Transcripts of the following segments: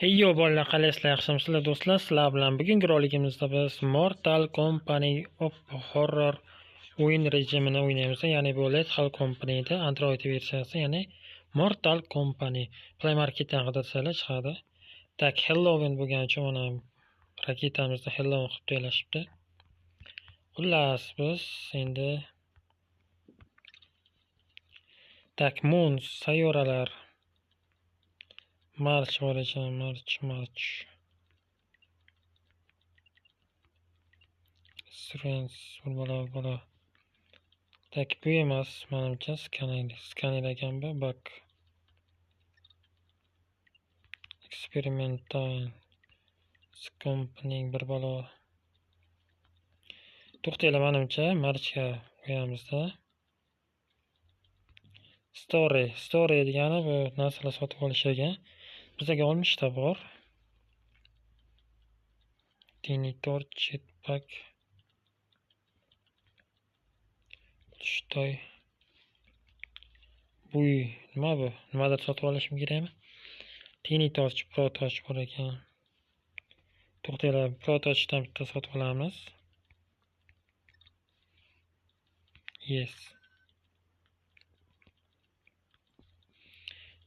Hey yo bolalar, qalaysizlar? Yaxshimisizlar do'stlar? Sizlar bilan bugungi roligimizda biz Mortal Company Horror o'yin rejimini o'ynaymiz. Ya'ni bu Lethal Company'da Android versiyasi, ya'ni Mortal Company Play Marketdan qidirsalar chiqadi. Tak, Halloween bo'lgani uchun mana raketamizda Halloween qilib to'ylashibdi. Xullas, biz endi tak Moon sayyoralar march bor ekan, march. Strength bola. Tak, bu emas, menimcha skaner ekan bu. Bak. Experimental Company'ning bir balo. To'xtaylar, menimcha marchga qo'yamizda. Story degani bu narsalar sotib olish ekan. Bizga olmishda bor. Tiny Torch, Jetpack. Shtoy. Bu nima bu? Nimadir sotib olishim kerakmi? Tiny Torch, Pro Torch bor ekan. To'xtaylar, Pro Torchdan bitta sotib olamiz. Yes.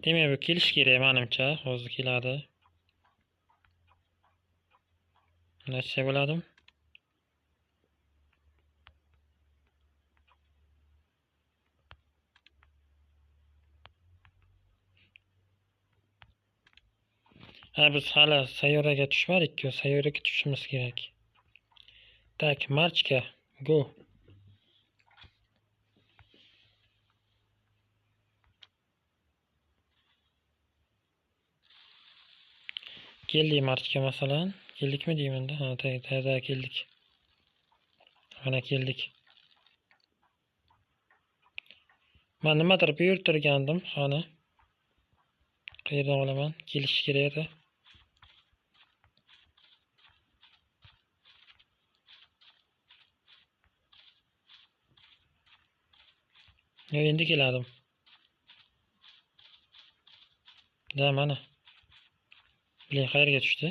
Demak, bu kelish kerak menimcha, hozir keladi. Nechta bo'ladi? Biz hali sayyoraga tushmadik-ku, sayyoraga tushishimiz kerak. Tak, marchga go. Keldik marchga masalan. Keldikmi deymanda? Ha, tayyorda keldik. Mana keldik. Men nimadir buyurtirgandim, qani. Qayerdan olaman? Kelish kerak edi. Yo, endi keladim. Da, mana. Biling, qayerga tushdi?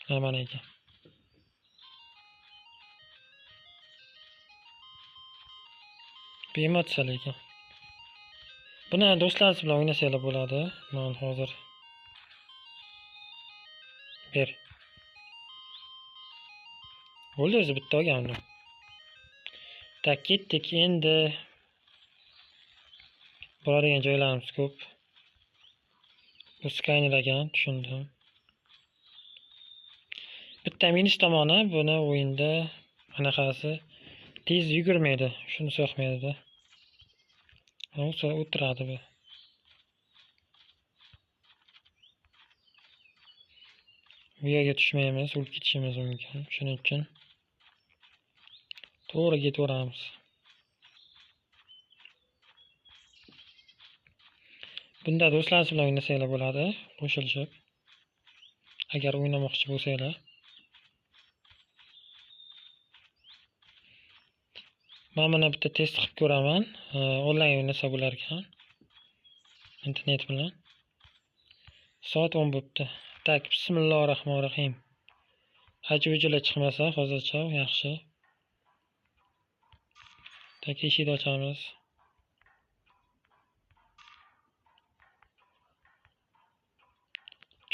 Ha, mana ekan. Bemotsiya lekin. Buni do'stlaringiz bilan o'ynasanglar bo'ladi. Men hozir ber. Bo'ldi, o'zi bitta olgandim. Tak, ketdik endi. Boradigan joylarimiz ko'p. Bu Skyner ekan, tushundim. Bitta minus tomoni buni o'yinda anaqasi tez yugurmaydi, shuni so'qmaydi-da. O'tiradi bu. Bu yerga tushmaymiz, o'lib ketishimiz mumkin. Shuning uchun to'g'ri ketaveramiz. Bunda do'stlaringiz bilan o'ynasanglar bo'ladi, qo'shilishib. Agar o'ynamoqchi bo'lsanglar. Men buni bitta test qilib ko'raman. Onlayn o'ynasa bo'lar ekan. Internet bilan. Soat 10 bo'pti. Tak, bismillahir-rohmanir-rohim. Hajvijular chiqmasa hozircha yaxshi. Tak, eshikni ochamiz.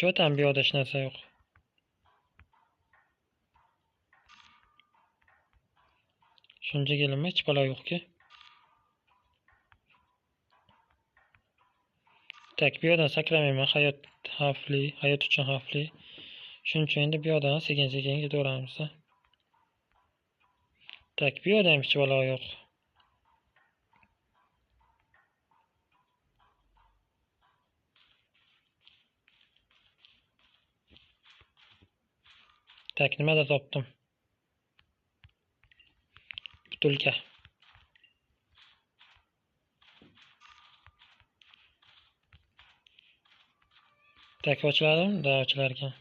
Cho'tam bu yoqda hech narsa yo'q. Shuncha kelinma, hech balo yo'q-ku. Tak, bu yerdan sakramayman, hayot xavfli, hayot uchun xavfli. Shuning uchun endi bu yerdan sekin-sekin ketaveramiz. Tak, bu yerda ham hech balo yo'q. Tak, nimadir topdim. Butulka. Tak, ochiladimi? Da, ochilar ekan.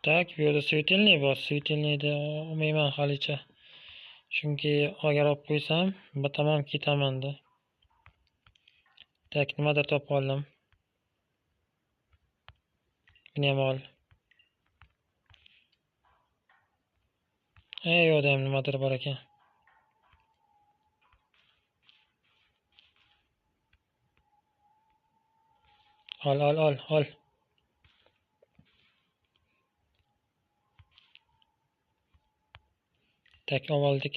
Tak, bu yerda suyutilni bor. Suyutilnida olmayman halicha. Chunki agar olib qo'ysam, bitamam ketamanda. Tak, nimadir topib oldim. Buni ham ol. Yo'qda ham nimadir bor ekan. Ol. Tak, oldik.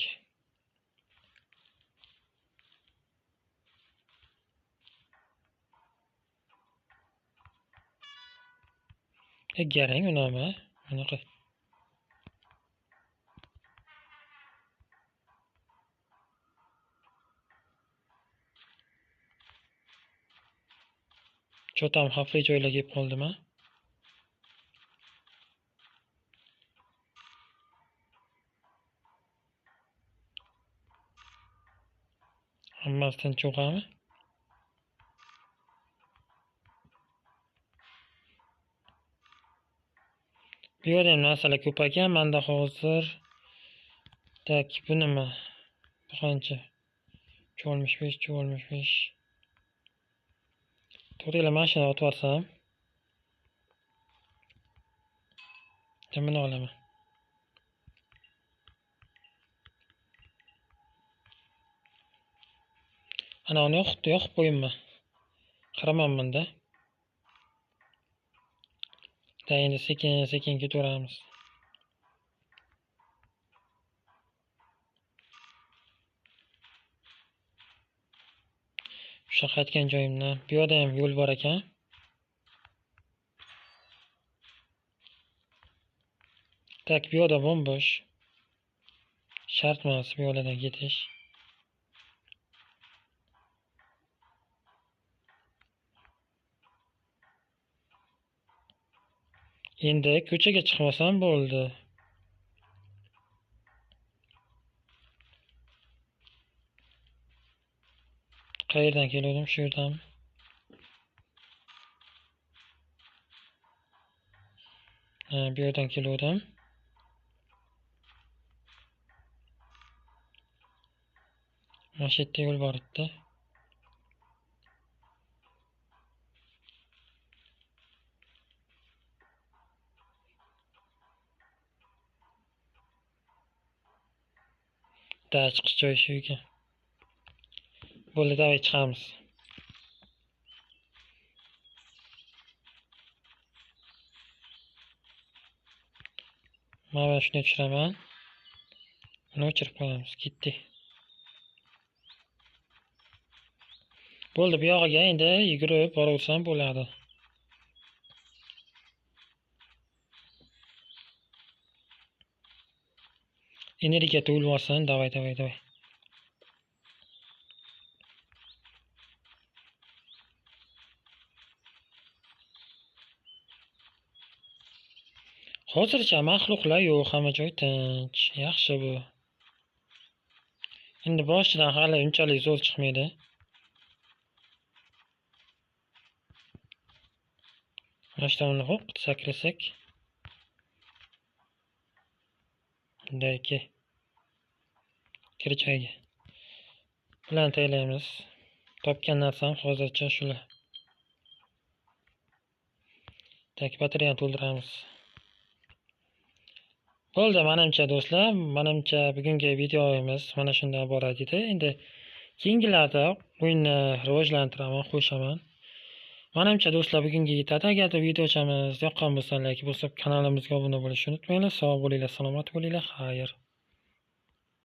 Garang unami? Bunaqa. Cho'tam xavfli joylarga kelib qoldimi? Hammasidan cho'qami? Bu yerda ham narsalar ko'p ekan. Menda hozir tak, bu nima? Bu qancha? 4,5. To'g'ri, mashina otib olsam. Buni olaman. Ana uni yoqib qo'yinman. Qaramanmanda. Da endi sekin ketaveramiz. O'sha qaytgan joyimdan. Bu yerda ham yo'l bor ekan. Tak, bu yerda bo'sh. Shart emas bu yo'ldan ketish. Endi ko'chaga chiqmasam bo'ldi. Qayerdan keldim? Shu yerdan. Bu yerdan keldim. Mana shu yerda yo'l bor edi. Da chiqish joyi shu ekan. Bo'ldi, davay chiqamiz. Mana shuni tushiraman. Buni o'chirib qo'yamiz. Ketdi. Bo'ldi, bu yog'iga endi yugurib boraversam bo'ladi. Energiya to'lib olsin. Davay. Hozircha maxluqlar yo'q, hamma joy tinch. Yaxshi bu. Endi boshidan hali unchalik zo'r chiqmaydi. Mana shu tomonga hop sakrasak. Bunday kir joyga. Bilan taylaymiz. Topgan narsam hozircha shular. Tak, batareyani to'ldiramiz. Bo'ldi, menimcha do'stlar, menimcha bugungi videomiz mana shunday iborat edi. Endi keyingilarda o'yinni rivojlantiraman, qo'shaman. Menimcha do'stlar bugunga yetadi. Agarda videochamiz yoqqan bo'lsa, like bosib, kanalimizga obuna bo'lishni unutmanglar. Sog' bo'linglar, salomat bo'linglar. Xayr.